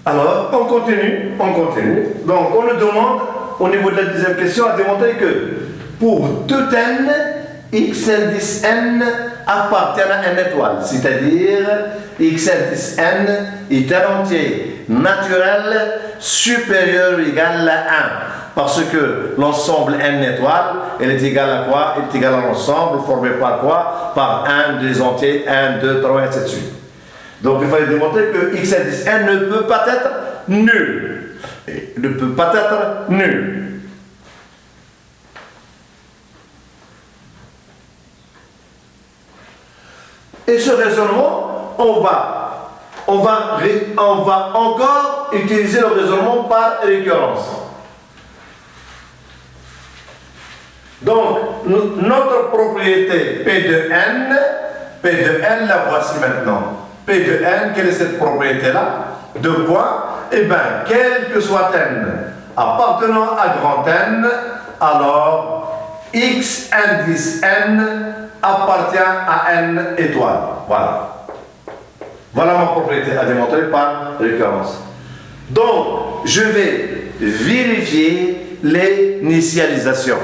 Alors, on continue. Donc, on nous demande, au niveau de la deuxième question, à démontrer que pour tout n, x indice n appartient à n étoile, c'est-à-dire x indice n est un entier naturel supérieur ou égal à 1, parce que l'ensemble n étoile, elle est égale à quoi? Elle est égale à l'ensemble formé par quoi? Par un des entiers 1, 2, 3, et ainsi de suite. Donc il fallait démontrer que x indice n ne peut pas être nul. Ne peut pas être nul. Et ce raisonnement, on va encore utiliser le raisonnement par récurrence. Donc, notre propriété P de n, la voici maintenant. P de n, quelle est cette propriété-là? Deux points. Eh bien, quel que soit n appartenant à grand N, alors x indice n appartient à n étoile. Voilà. Voilà ma propriété à démontrer par récurrence. Donc, je vais vérifier l'initialisation.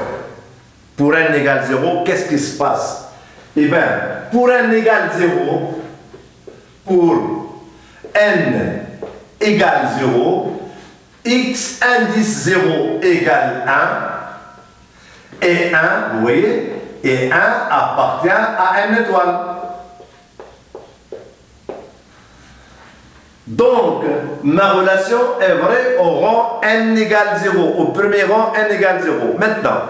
Pour n égale 0, qu'est-ce qui se passe? Eh bien, pour n égale 0, pour n égale 0, x indice 0 égale 1, et 1, vous voyez, et 1 appartient à n étoile. Donc, ma relation est vraie au rang n égale 0, au premier rang n égale 0. Maintenant,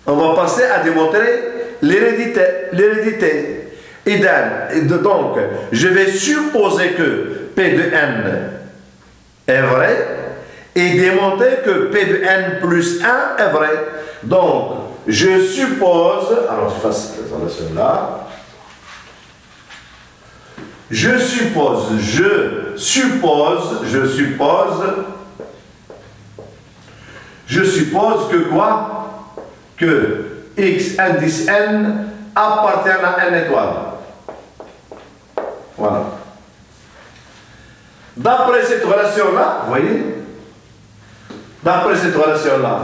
on va passer à démontrer l'hérédité. Et donc, je vais supposer que P de n est vrai et démontrer que P de n plus 1 est vrai. Donc, je suppose, alors je fasse cette relation-là. Je suppose que quoi? Que x indice n appartient à n étoile. Voilà. D'après cette relation-là, vous voyez? D'après cette relation-là,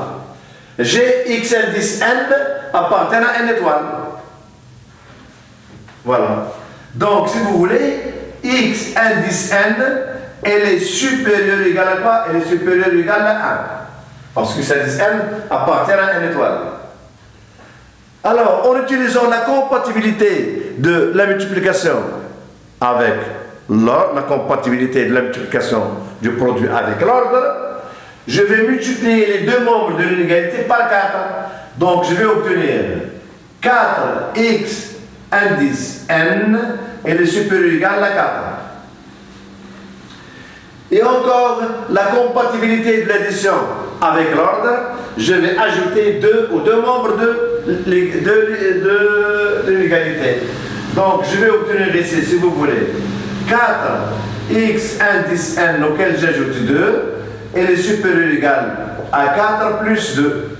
j'ai x indice n appartient à n étoile. Voilà. Donc, si vous voulez, x indice n, elle est supérieure ou égale à quoi? Elle est supérieure ou égale à 1. Parce que x indice n appartient à n étoile. Alors, en utilisant la compatibilité de la multiplication avec l'ordre, la compatibilité de la multiplication du produit avec l'ordre, je vais multiplier les deux membres de l'inégalité par 4. Donc, je vais obtenir 4x indice n, elle est supérieure ou égale à 4. Et encore, la compatibilité de l'addition avec l'ordre, je vais ajouter aux deux membres de l'égalité. Donc, je vais obtenir ici, si vous voulez, 4x indice n auquel j'ajoute 2, elle est supérieure ou égale à 4 plus 2.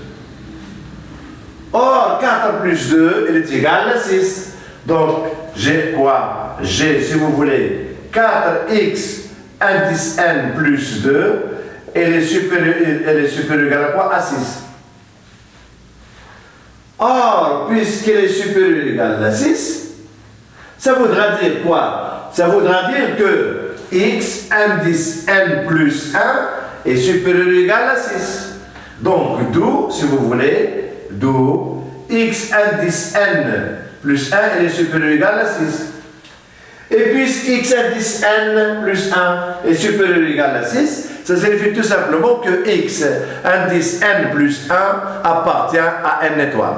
Or, 4 plus 2, elle est égale à 6. Donc, j'ai quoi? J'ai, si vous voulez, 4x indice n plus 2, elle est supérieure ou égale à quoi? À 6. Or, puisqu'elle est supérieure ou égale à 6, ça voudra dire quoi? Ça voudra dire que x indice n plus 1 est supérieur ou égal à 6. Donc, d'où, si vous voulez, d'où x indice n plus 1, elle est supérieure ou égale à 6. Et puisque x indice n plus 1 est supérieur ou égal à 6, ça signifie tout simplement que x indice n plus 1 appartient à n étoile.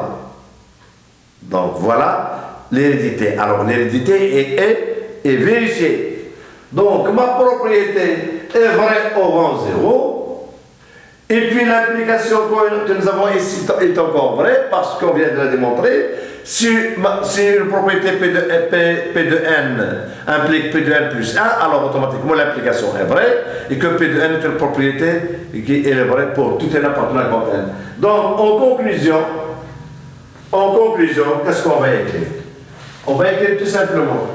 Donc, voilà l'hérédité. Alors, l'hérédité est vérifiée. Donc, ma propriété est vraie au rang 0. Et puis, l'implication que nous avons ici est encore vraie parce qu'on vient de la démontrer. Si une propriété P de n implique P de n plus 1, alors automatiquement l'implication est vraie et que P de n est une propriété qui est vraie pour tout n appartenant à grand n. Donc, en conclusion, qu'est-ce qu'on va écrire? On va écrire tout simplement.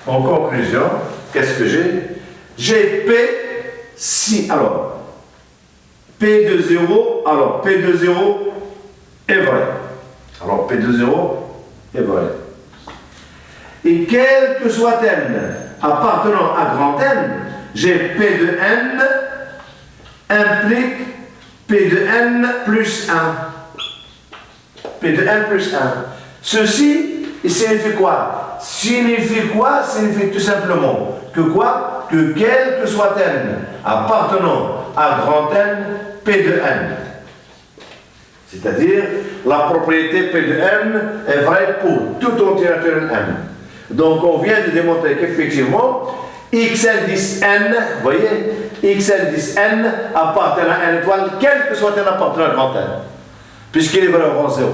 En conclusion, qu'est-ce que j'ai? J'ai P, si, alors, P de 0, alors P de 0 est vrai. Alors P de 0 est vrai. Et quel que soit n appartenant à grand N, j'ai P de n implique P de n plus 1. P de n plus 1. Ceci, il signifie quoi? Signifie tout simplement que quoi? Que quel que soit n appartenant à grand N, P de n. C'est-à-dire, la propriété P de n est vraie pour tout entier naturel n. Donc, on vient de démontrer qu'effectivement, x indice n, vous voyez, x indice n appartient à n étoile, quel que soit n appartenant à grand N, puisqu'il est vrai au rang 0.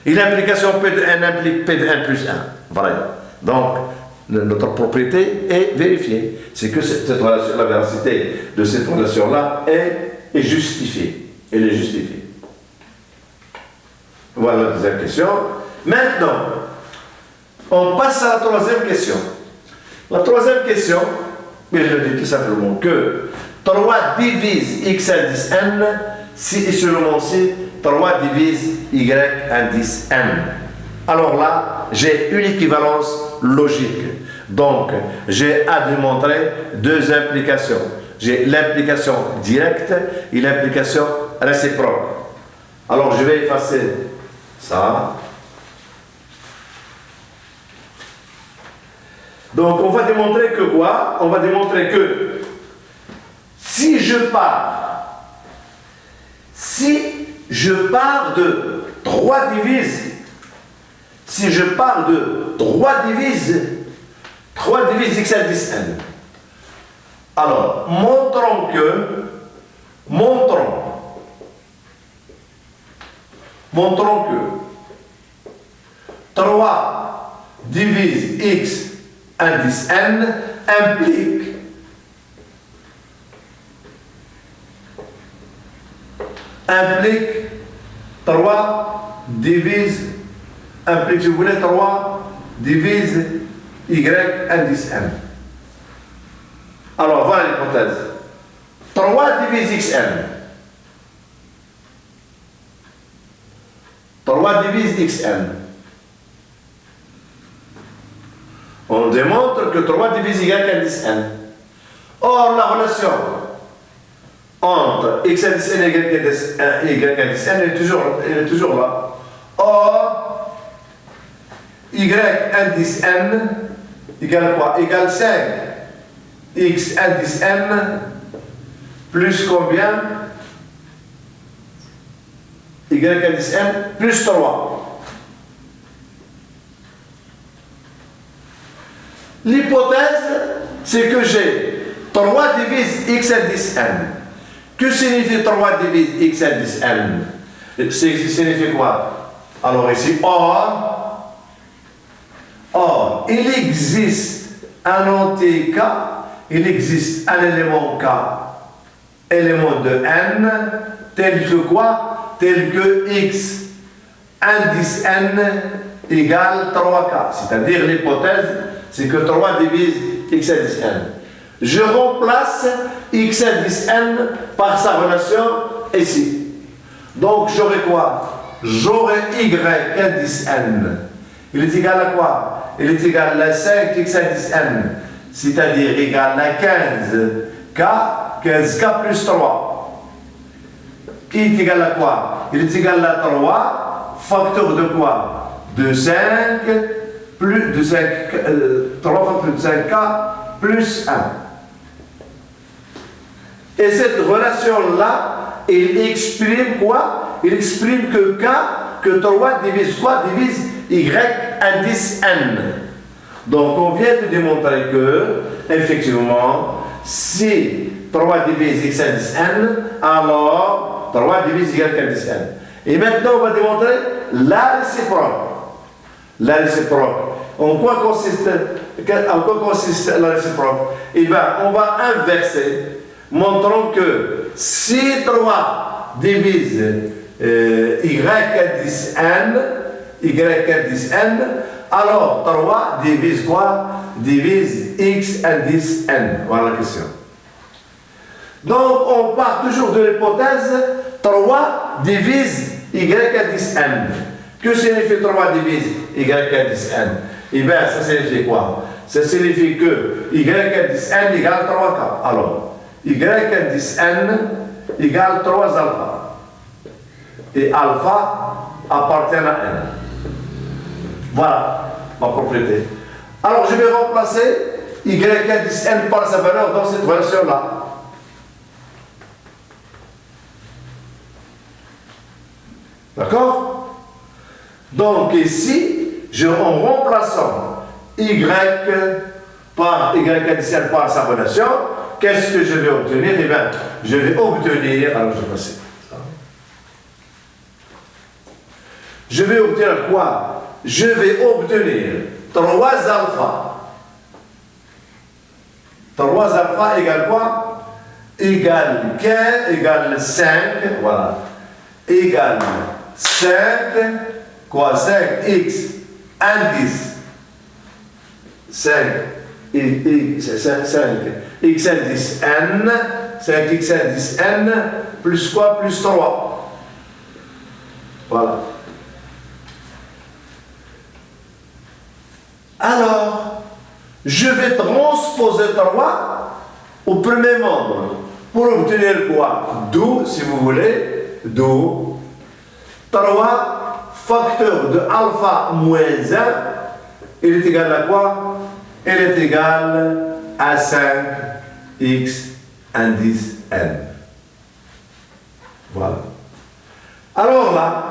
Et l'implication P de n implique P de n plus 1. Vrai. Donc, notre propriété est vérifiée. C'est que cette relation, la véracité de cette relation-là est justifiée. Elle est justifiée. Voilà la deuxième question. Maintenant, on passe à la troisième question. La troisième question, mais je dis tout simplement que 3 divise x indice n, si et seulement si 3 divise y indice n. Alors là, j'ai une équivalence logique. Donc, j'ai à démontrer deux implications. J'ai l'implication directe et l'implication réciproque. Alors, je vais effacer ça. Donc, on va démontrer que quoi? On va démontrer que si je pars de 3 divises, si je pars de 3 divises x indice n, alors, montrons que 3 divise x indice n implique implique 3 divise, implique, si vous voulez, 3 divise y indice n. Alors, voilà l'hypothèse. 3 divise xn. 3 divise xn. On démontre que 3 divise y indice n. Or, la relation entre x indice n et y indice n est toujours là. Or, y indice n égale quoi? Égale 5 x indice n plus combien? Y indice n plus 3. L'hypothèse, c'est que j'ai 3 divise x indice n. Que signifie 3 divise x indice n? Signifie quoi? Alors ici, or, il existe un entier k, il existe un élément k, élément de n, tel que quoi? Tel que x indice n égale 3k. C'est-à-dire l'hypothèse, c'est que 3 divise x indice n. Je remplace x indice n par sa relation ici. Donc j'aurai quoi? J'aurai y indice n. Il est égal à quoi? Il est égal à 5 x indice n, c'est-à-dire égal à 15k plus 3. Qui est égal à quoi? Il est égal à 3, facteur de quoi? De 5, plus de 5, 3 facteurs de 5k plus 1. Et cette relation-là, il exprime quoi? Il exprime que k, que 3 divise quoi? Divise y indice n. Donc on vient de démontrer que, effectivement, si 3 divise x indice n, alors 3 divise y indice n. Et maintenant on va démontrer la réciproque. La réciproque. En quoi consiste la réciproque? Eh bien, on va inverser, montrant que si 3 divise y indice n, y indice n, alors 3 divise quoi? Divise x indice n. Voilà la question. Donc, on part toujours de l'hypothèse 3 divise y indice n. Que signifie 3 divise y indice n? Eh bien, ça signifie quoi? Ça signifie que y indice n égale 3k. Alors, y indice n égale 3 alpha. Et alpha appartient à n. Voilà ma propriété. Alors, je vais remplacer y indice n par sa valeur dans cette version-là. D'accord? Donc ici, en remplaçant y par y indice n par sa relation, qu'est-ce que je vais obtenir? Eh bien, je vais obtenir, alors je vais passer ça. Je vais obtenir quoi? Je vais obtenir 3 alpha. 3 alpha égale quoi? Égale 15, égale 5, voilà. Égale 5, quoi? 5x indice 5 x indice n, 5x indice n, plus quoi? Plus 3. Voilà. Alors, je vais transposer 3 au premier membre pour obtenir quoi? D'où, si vous voulez, d'où 3 facteur de alpha moins 1, il est égal à quoi? Il est égal à 5x indice n. Voilà. Alors là,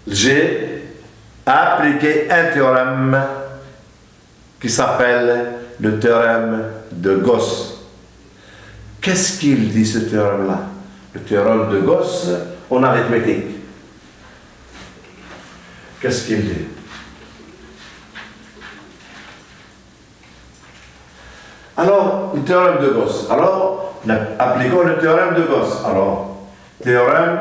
j'ai appliqué un théorème qui s'appelle le théorème de Gauss. Qu'est-ce qu'il dit ce théorème-là? Le théorème de Gauss en arithmétique. Qu'est-ce qu'il dit? Alors, le théorème de Gauss. Alors, appliquons le théorème de Gauss. Alors, théorème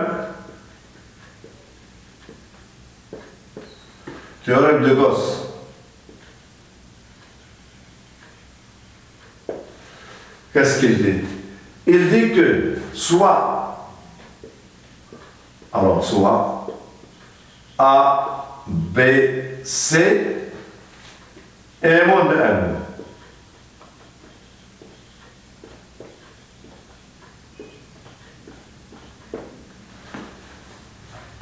de Gauss. Qu'est-ce qu'il dit? Il dit que soit A, B, C élément de n.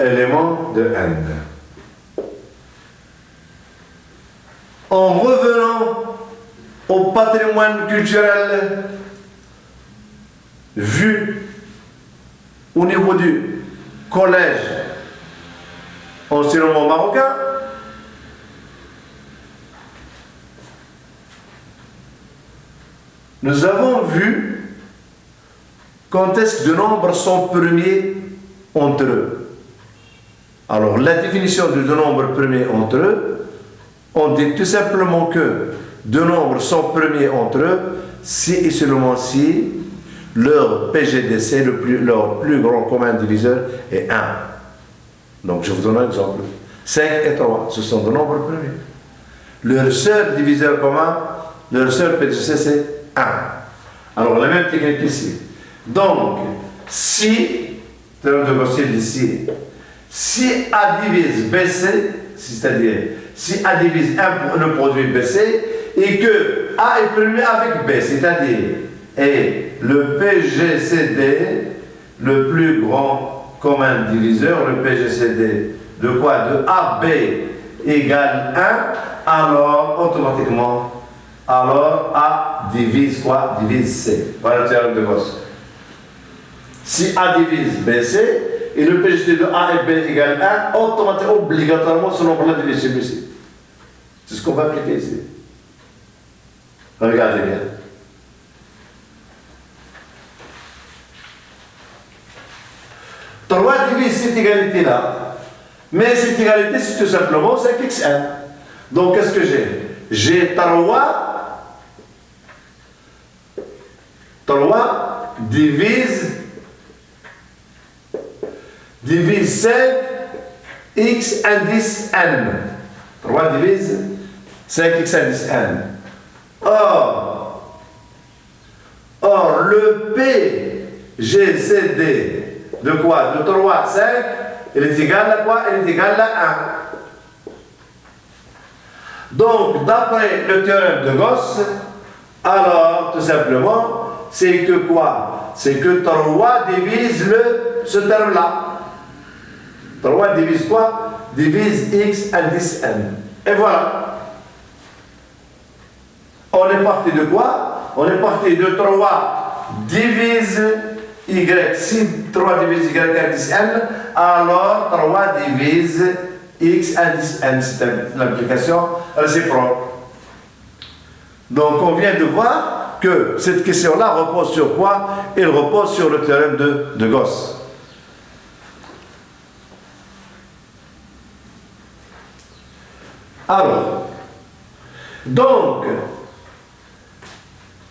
Élément de n. En revenant au patrimoine culturel vu au niveau du collège enseignement marocain, nous avons vu quand est-ce que deux nombres sont premiers entre eux. Alors, la définition de deux nombres premiers entre eux, on dit tout simplement que deux nombres sont premiers entre eux si et seulement si leur PGDC, leur plus grand commun diviseur, est 1. Donc, je vous donne un exemple. 5 et 3, ce sont deux nombres premiers. Leur seul diviseur commun, leur seul PGDC, c'est 1. Alors, la même technique ici. Donc, si, théorème de Gauss ici, si A divise BC, c'est-à-dire si A divise un produit BC, et que A est premier avec B, c'est-à-dire et le PGCD, le plus grand commun diviseur, le PGCD de quoi? De AB égale 1, alors automatiquement, alors A divise quoi? Divise C. Voilà le théorème de Gauss. Si A divise BC, et le PGCD de A et B égale 1, automatiquement, obligatoirement, ce nombre-là divise celui-ci. C'est ce qu'on va appliquer ici. Regardez bien. Trois divise cette égalité-là. Mais cette égalité, c'est tout simplement 5xn. Donc, qu'est-ce que j'ai? J'ai 3 divise 5 x indice n. 3 divise 5x indice n. Or, le PGCD de quoi? De 3, 5, il est égal à quoi? Il est égal à 1. Donc, d'après le théorème de Gauss, alors, tout simplement, c'est que quoi? C'est que 3 divise ce terme-là. 3 divise quoi? Divise x indice n. Et voilà. On est parti de quoi? On est parti de 3 divise y. Si 3 divise y indice n, alors 3 divise x indice n. C'est l'application réciproque. Donc on vient de voir que cette question-là repose sur quoi? Elle repose sur le théorème de Gauss. Alors, donc,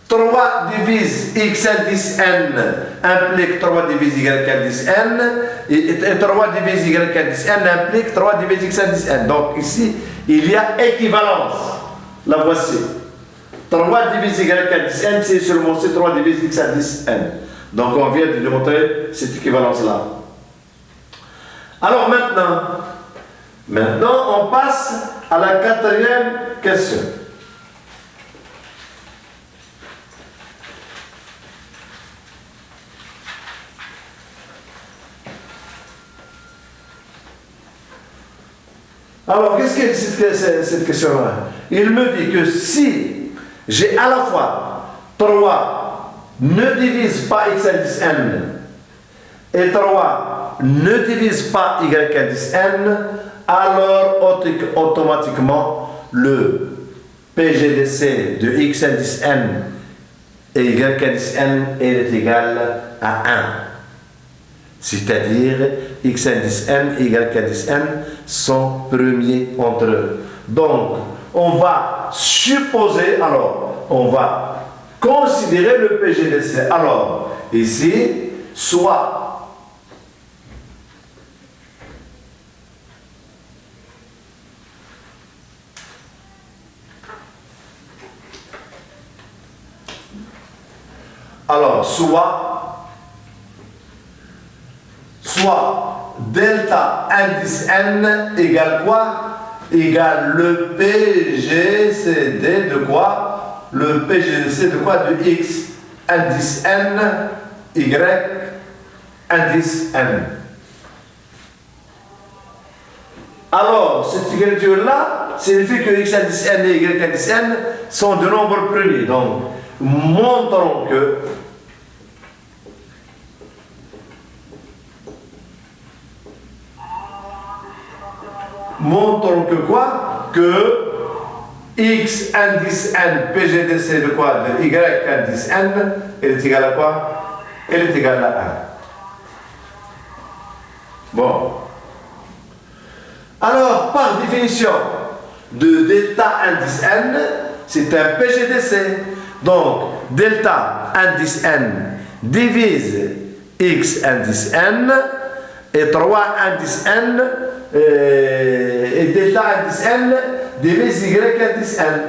3 divise x indice n implique 3 divise y indice n, et 3 divise y indice n implique 3 divise x indice n. Donc ici, il y a équivalence. La voici. 3 divise y indice n, c'est seulement 3 divise x indice n. Donc on vient de démontrer cette équivalence-là. Alors maintenant, on passe à la 4e question. Alors, qu'est-ce que c'est cette question-là? Il me dit que si j'ai à la fois 3 ne divise pas x indice n et 3 ne divise pas y indice n, alors automatiquement le PGDC de x indice n et y indice n est égal à 1. C'est-à-dire x indice n et y indice n sont premiers entre eux. Donc, on va supposer, alors, on va considérer le PGDC. Alors, ici, soit delta indice n égale quoi? Égale le PGCD de quoi? Le PGCD de quoi? De x indice n, y indice n. Alors, cette écriture-là signifie que x indice n et y indice n sont de nombres premiers. Donc, montrons que quoi? Que x indice n PGDC de quoi? De y indice n, elle est égale à quoi? Elle est égale à 1. Bon. Alors, par définition de delta indice n, c'est un PGDC. Donc, delta indice n divise x indice n et 3 indice n et delta indice n divise y indice n.